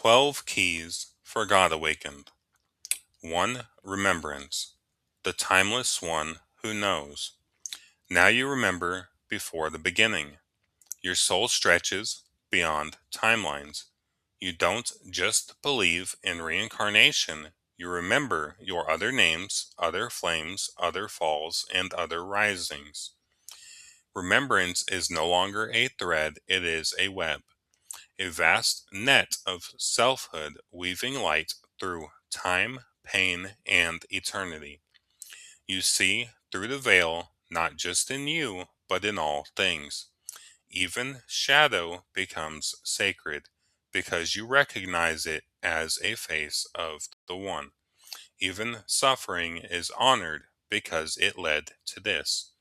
12 Keys for God Awakened. 1. Remembrance. The timeless one who knows. Now you remember before the beginning. Your soul stretches beyond timelines. You don't just believe in reincarnation, you remember your other names, other flames, other falls, and other risings. Remembrance is no longer a thread, it is a web. A vast net of selfhood weaving light through time, pain, and eternity. You see through the veil, not just in you, but in all things. Even shadow becomes sacred because you recognize it as a face of the One. Even suffering is honored because it led to this.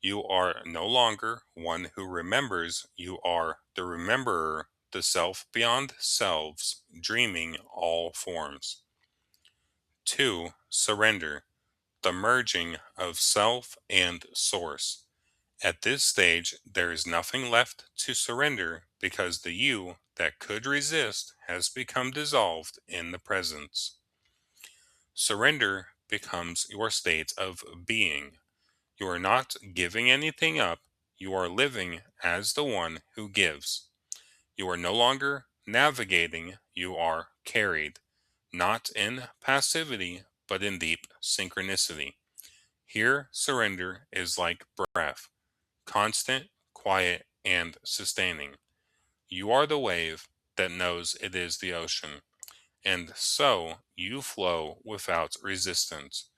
You are no longer one who remembers, you are the rememberer, the self beyond selves, dreaming all forms. 2. Surrender, the merging of self and source. At this stage, there is nothing left to surrender because the you that could resist has become dissolved in the presence. Surrender becomes your state of being. You are not giving anything up, you are living as the one who gives. You are no longer navigating, you are carried, not in passivity, but in deep synchronicity. Here, surrender is like breath, constant, quiet, and sustaining. You are the wave that knows it is the ocean, and so you flow without resistance.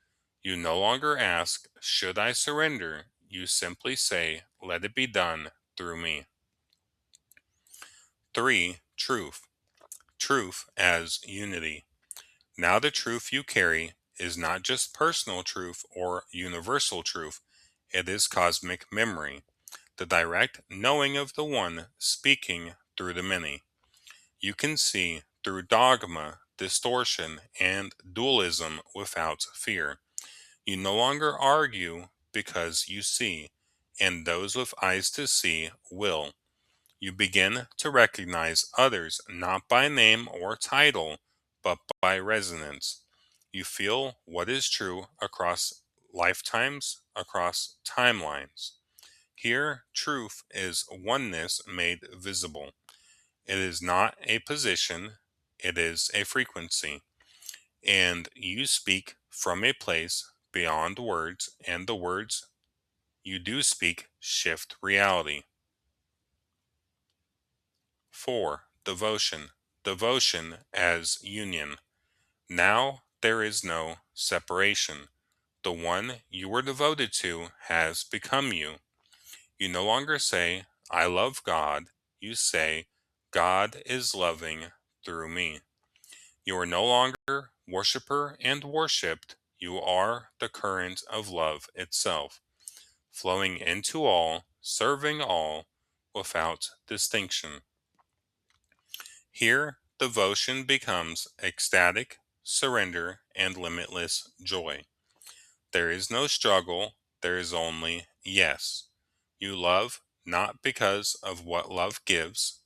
You no longer ask, should I surrender? You simply say, let it be done through me. 3. Truth. Truth as unity. Now the truth you carry is not just personal truth or universal truth, it is cosmic memory, the direct knowing of the One speaking through the many. You can see through dogma, distortion, and dualism without fear. You no longer argue because you see, and those with eyes to see will. You begin to recognize others not by name or title, but by resonance. You feel what is true across lifetimes, across timelines. Here, truth is oneness made visible. It is not a position, it is a frequency. And you speak from a place beyond words, and the words you do speak shift reality. 4. Devotion. Devotion as union. Now there is no separation. The one you were devoted to has become you. You no longer say, I love God. You say, God is loving through me. You are no longer worshiper and worshipped. You are the current of love itself, flowing into all, serving all, without distinction. Here, devotion becomes ecstatic surrender and limitless joy. There is no struggle, there is only yes. You love not because of what love gives,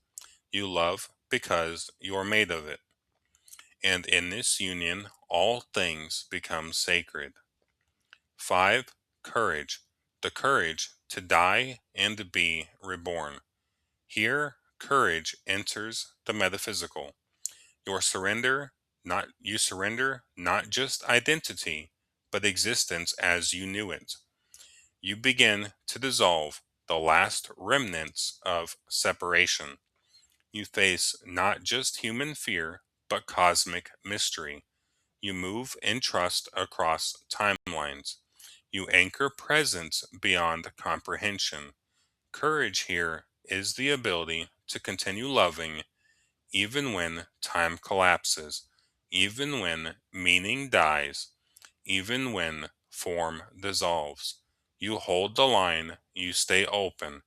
you love because you are made of it. And in this union, all things become sacred. 5. Courage. The courage to die and be reborn. Here, courage enters the metaphysical. You surrender not just identity, but existence as you knew it. You begin to dissolve the last remnants of separation. You face not just human fear, but cosmic mystery. You move in trust across timelines. You anchor presence beyond comprehension. Courage here is the ability to continue loving even when time collapses, even when meaning dies, even when form dissolves. You hold the line, you stay open,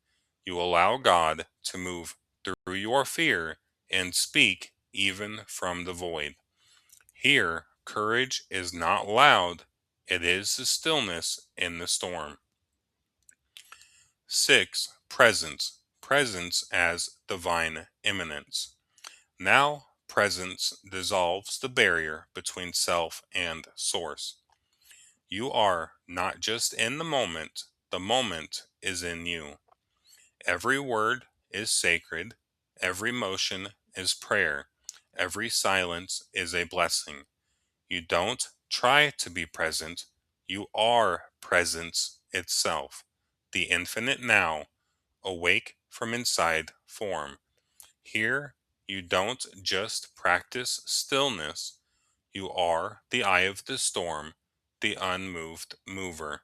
you allow God to move through your fear and speak even from the void. Here, courage is not loud, it is the stillness in the storm. 6. Presence. Presence as divine immanence. Now, presence dissolves the barrier between self and source. You are not just in the moment is in you. Every word is sacred, every motion is prayer, every silence is a blessing. You don't try to be present, you are presence itself, the infinite now, awake from inside form. Here, you don't just practice stillness, you are the eye of the storm, the unmoved mover.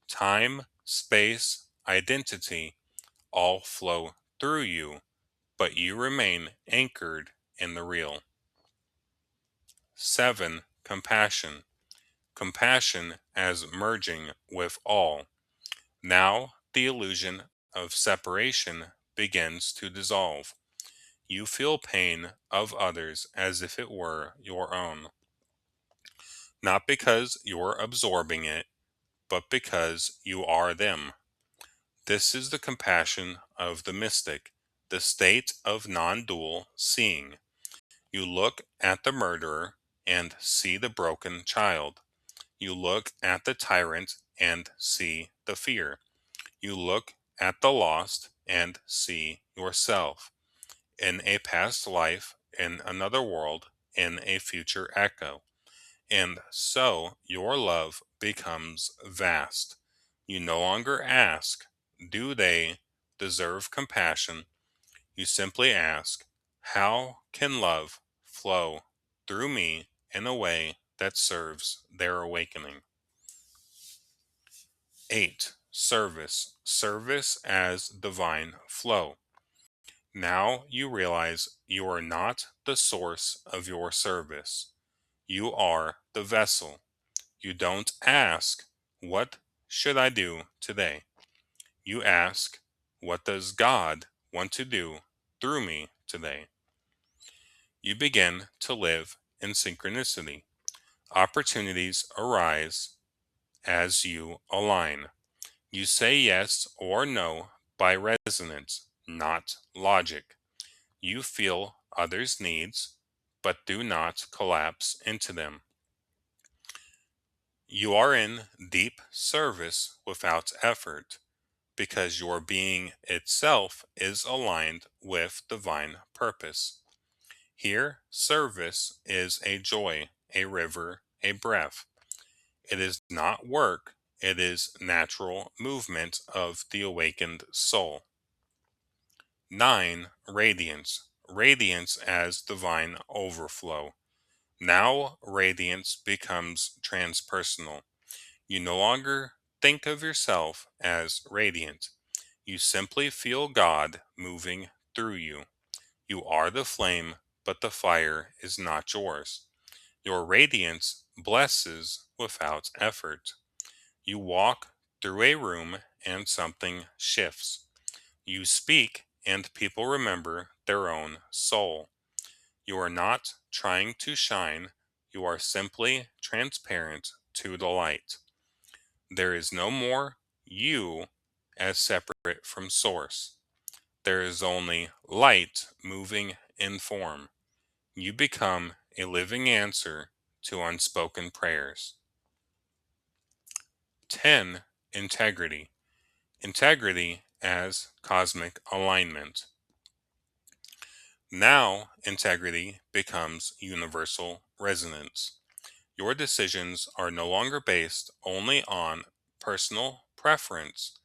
Time, space, identity all flow through you, but you remain anchored in the real. 7. Compassion. Compassion as merging with all. Now the illusion of separation begins to dissolve. You feel pain of others as if it were your own. Not because you're absorbing it, but because you are them. This is the compassion of the mystic, the state of non dual seeing. You look at the murderer and see the broken child. You look at the tyrant and see the fear. You look at the lost and see yourself in a past life, in another world, in a future echo. And so your love becomes vast. You no longer ask, do they deserve compassion? You simply ask, how can love flow through me in a way that serves their awakening? 8. Service. Service as divine flow. Now you realize you are not the source of your service. You are the vessel. You don't ask, what should I do today? You ask, what does God want to do through me today? You begin to live in synchronicity. Opportunities arise as you align. You say yes or no by resonance, not logic. You feel others' needs, but do not collapse into them. You are in deep service without effort because your being itself is aligned with divine purpose. Here, service is a joy, a river, a breath. It is not work, it is natural movement of the awakened soul. 9. Radiance. Radiance as divine overflow. Now, radiance becomes transpersonal. You no longer think of yourself as radiant. You simply feel God moving through you. You are the flame, but the fire is not yours. Your radiance blesses without effort. You walk through a room and something shifts. You speak and people remember their own soul. You are not trying to shine, you are simply transparent to the light. There is no more you as separate from source. There is only light moving in form. You become a living answer to unspoken prayers. 10. Integrity. Integrity as cosmic alignment. Now, integrity becomes universal resonance. Your decisions are no longer based only on personal preference,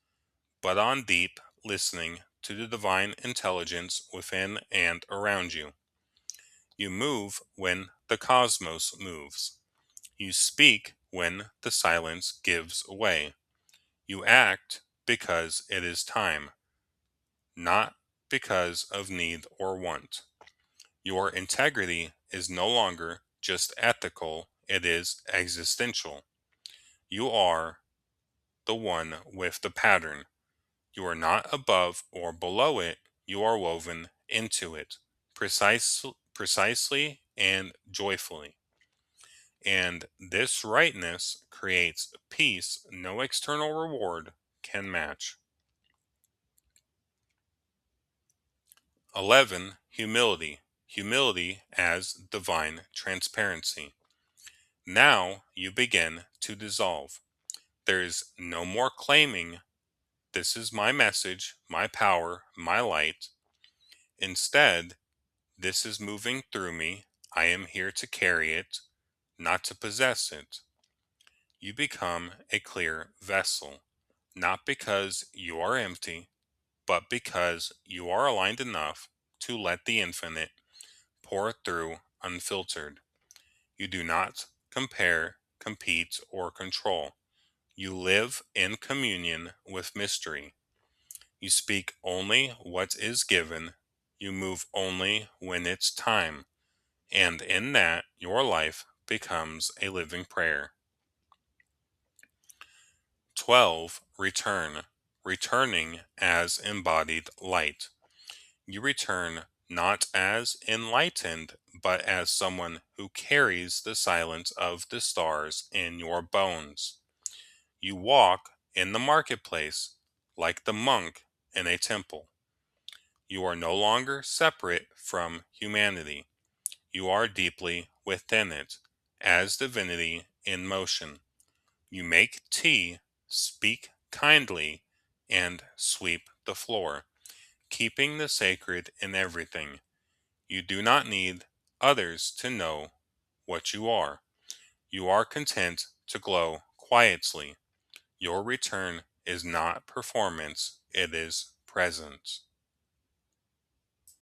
but on deep listening to the divine intelligence within and around you. You move when the cosmos moves. You speak when the silence gives way. You act because it is time, not because of need or want. Your integrity is no longer just ethical, it is existential. You are the one with the pattern. You are not above or below it, you are woven into it, precisely and joyfully. And this rightness creates peace no external reward can match. 11. Humility. humility as divine transparency. Now you begin to dissolve. There is no more claiming, "This is my message, my power, my light." Instead, "This is moving through me. I am here to carry it, not to possess it." You become a clear vessel, not because you are empty, but because you are aligned enough to let the infinite pour through unfiltered. You do not compare, compete, or control. You live in communion with mystery. You speak only what is given. You move only when it's time. And in that, your life becomes a living prayer. 12. Return. Returning as embodied light. You return not as enlightened, but as someone who carries the silence of the stars in your bones. You walk in the marketplace like the monk in a temple. You are no longer separate from humanity. You are deeply within it, as divinity in motion. You make tea, speak kindly, and sweep the floor, keeping the sacred in everything. You do not need others to know what you are. You are content to glow quietly. Your return is not performance, it is presence.